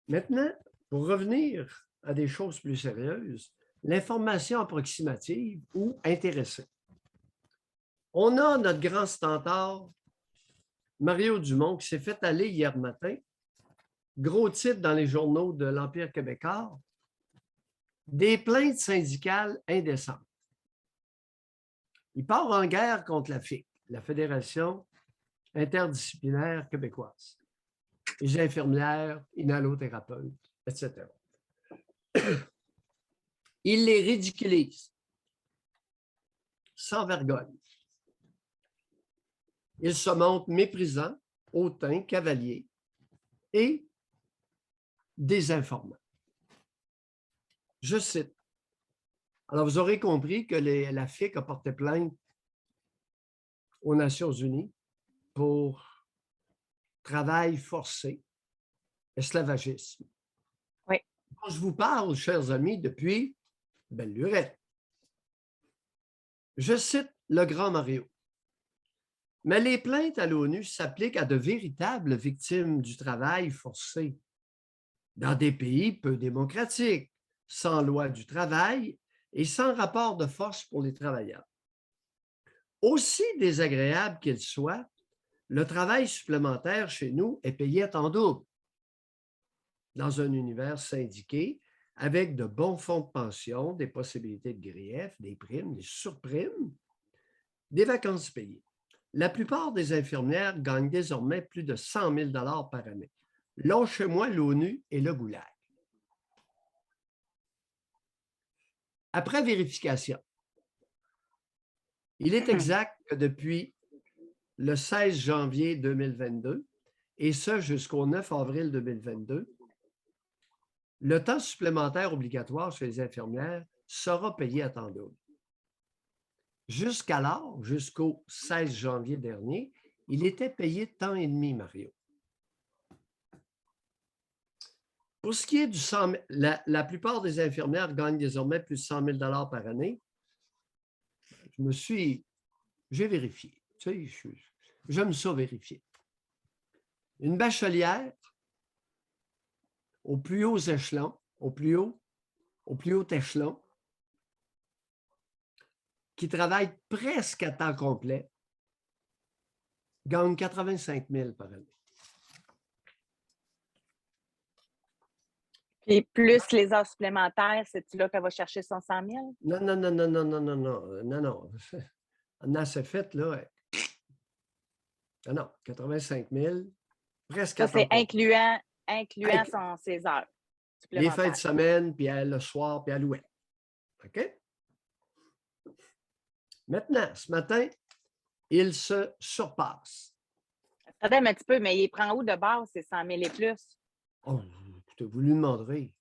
Maintenant, pour revenir à des choses plus sérieuses, l'information approximative ou intéressée. On a notre grand stentor, Mario Dumont, qui s'est fait aller hier matin. Gros titre dans les journaux de l'Empire québécois. Des plaintes syndicales indécentes. Il part en guerre contre la FIC, la Fédération interdisciplinaire québécoise. Les infirmières, inhalothérapeutes, etc. Il les ridiculise, sans vergogne. Il se montre méprisant, hautain, cavalier et désinformant. Je cite. Alors, vous aurez compris que la FIC a porté plainte aux Nations unies pour travail forcé, esclavagisme. Oui. Je vous parle, chers amis, depuis belle lurette. Je cite le grand Mario. Mais les plaintes à l'ONU s'appliquent à de véritables victimes du travail forcé dans des pays peu démocratiques, sans loi du travail et sans rapport de force pour les travailleurs. Aussi désagréable qu'il soit, le travail supplémentaire chez nous est payé à temps double dans un univers syndiqué avec de bons fonds de pension, des possibilités de grief, des primes, des surprimes, des vacances payées. La plupart des infirmières gagnent désormais plus de 100 000 $ par année. Lâchez-moi l'ONU et le goulag. Après vérification, il est exact que depuis le 16 janvier 2022, et ce jusqu'au 9 avril 2022, le temps supplémentaire obligatoire chez les infirmières sera payé à temps double. Jusqu'alors, jusqu'au 16 janvier dernier, il était payé de temps et demi, Mario. Pour ce qui est du 100 000, la plupart des infirmières gagnent désormais plus de 100 000 $ par année. J'ai vérifié. Tu sais, j'aime ça vérifier. Une bachelière, au plus haut échelon, au plus haut échelon, qui travaille presque à temps complet, gagne 85 000 par année. Puis plus les heures supplémentaires, c'est-tu là qu'elle va chercher son 100 000? Non, non, non, non, non, non, non, non, non, non. On a assez fait, là. Non, non, 85 000, presque Ça, à temps c'est complet. incluant ses heures Les fins de supplémentaires. semaine, puis le soir, puis à l'ouest. OK? Maintenant, ce matin, il se surpasse. Attendez un petit peu, mais il prend où de base, ces 100 000 et plus? Oh, écoutez, vous lui demanderez.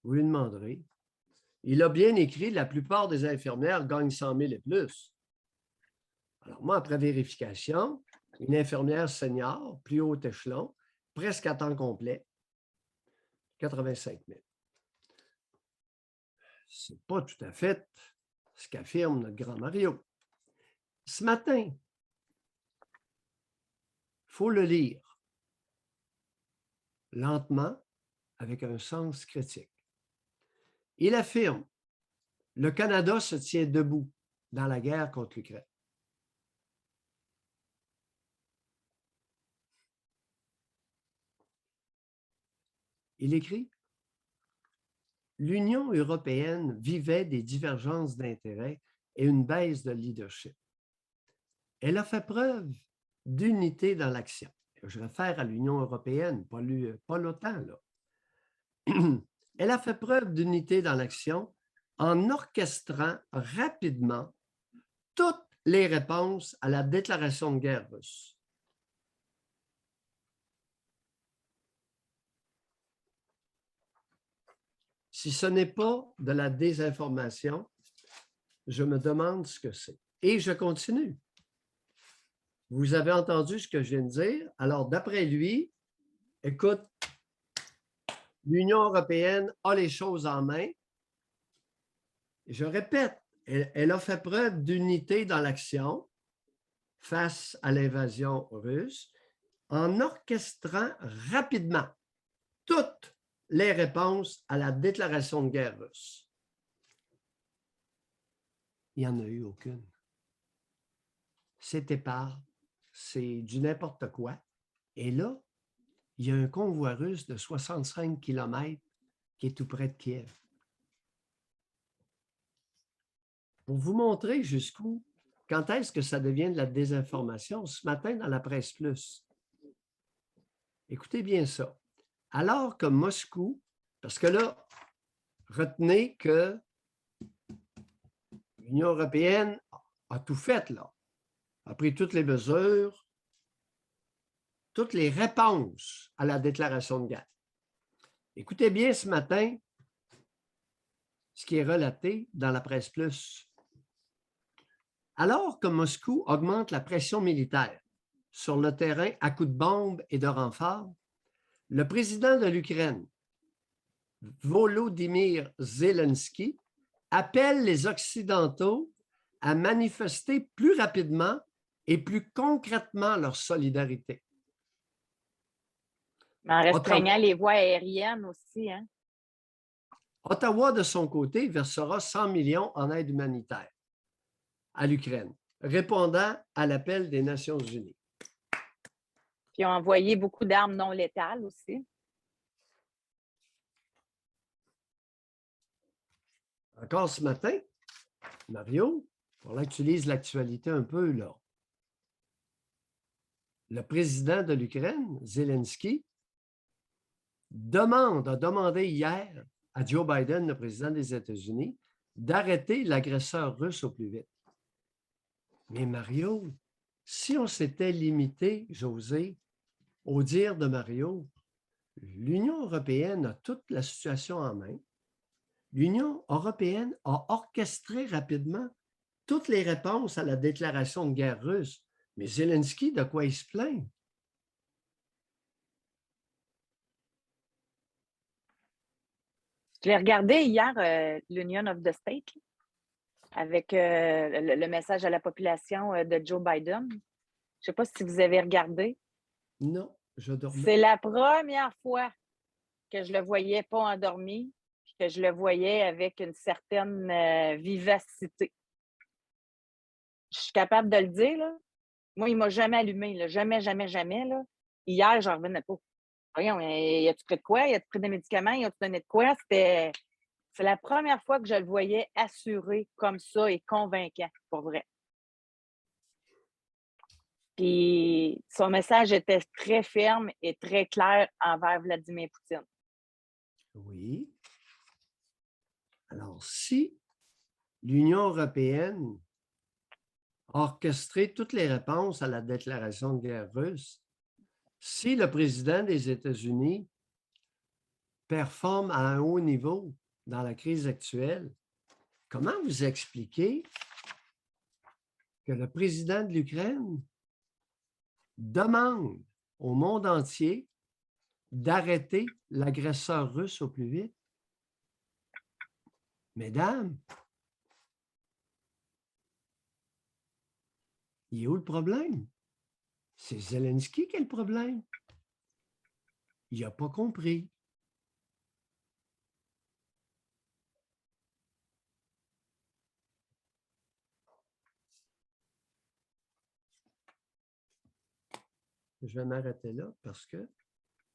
Vous lui demanderez. Il a bien écrit, la plupart des infirmières gagnent 100 000 et plus. Alors moi, après vérification, une infirmière senior, plus haut échelon, presque à temps complet, 85 000. Ce n'est pas tout à fait ce qu'affirme notre grand Mario. Ce matin, il faut le lire lentement, avec un sens critique. Il affirme, le Canada se tient debout dans la guerre contre l'Ukraine. Il écrit, l'Union européenne vivait des divergences d'intérêts et une baisse de leadership. Elle a fait preuve d'unité dans l'action. Je réfère à l'Union européenne, pas l'OTAN, là. Elle a fait preuve d'unité dans l'action en orchestrant rapidement toutes les réponses à la déclaration de guerre russe. Si ce n'est pas de la désinformation, je me demande ce que c'est. Et je continue. Vous avez entendu ce que je viens de dire. Alors, d'après lui, écoute, l'Union européenne a les choses en main. Je répète, elle a fait preuve d'unité dans l'action face à l'invasion russe en orchestrant rapidement toutes les réponses à la déclaration de guerre russe. Il n'y en a eu aucune. C'est épars, c'est du n'importe quoi. Et là, il y a un convoi russe de 65 km qui est tout près de Kiev. Pour vous montrer jusqu'où, quand est-ce que ça devient de la désinformation, ce matin dans la Presse Plus, écoutez bien ça. Alors que Moscou, parce que là, retenez que l'Union européenne a tout fait, là, a pris toutes les mesures, toutes les réponses à la déclaration de guerre. Écoutez bien ce matin ce qui est relaté dans la Presse Plus. Alors que Moscou augmente la pression militaire sur le terrain à coups de bombes et de renforts, le président de l'Ukraine, Volodymyr Zelensky, appelle les Occidentaux à manifester plus rapidement et plus concrètement leur solidarité. Mais en restreignant les voies aériennes aussi, hein? Ottawa, de son côté, versera 100 millions en aide humanitaire à l'Ukraine, répondant à l'appel des Nations unies. Puis ils ont envoyé beaucoup d'armes non létales aussi. Encore ce matin, Mario, il faudra que tu lises l'actualité un peu, là. Le président de l'Ukraine, Zelensky, a demandé hier à Joe Biden, le président des États-Unis, d'arrêter l'agresseur russe au plus vite. Mais Mario, si on s'était limité, José, au dire de Mario, l'Union européenne a toute la situation en main. L'Union européenne a orchestré rapidement toutes les réponses à la déclaration de guerre russe. Mais Zelensky, de quoi il se plaint? Je l'ai regardé hier, l'Union of the States, avec le message à la population de Joe Biden. Je ne sais pas si vous avez regardé. Non, je dormais. C'est la première fois que je le voyais pas endormi, puis que je le voyais avec une certaine vivacité. Je suis capable de le dire, là. Moi, il ne m'a jamais allumé, là. Jamais, jamais, jamais, là. Hier, j'en revenais pas. Voyons, y a-tu pris de quoi? Y a-tu pris des médicaments? Y a-tu donné de quoi? C'est la première fois que je le voyais assuré comme ça et convaincant, pour vrai. Puis son message était très ferme et très clair envers Vladimir Poutine. Oui. Alors, si l'Union européenne a orchestré toutes les réponses à la déclaration de guerre russe, si le président des États-Unis performe à un haut niveau dans la crise actuelle, comment vous expliquez que le président de l'Ukraine demande au monde entier d'arrêter l'agresseur russe au plus vite? Mesdames, il est où le problème? C'est Zelensky qui a le problème. Il n'a pas compris. Je vais m'arrêter là parce que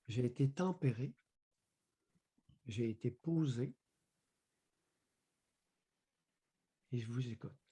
j'ai été tempéré, j'ai été posé et je vous écoute.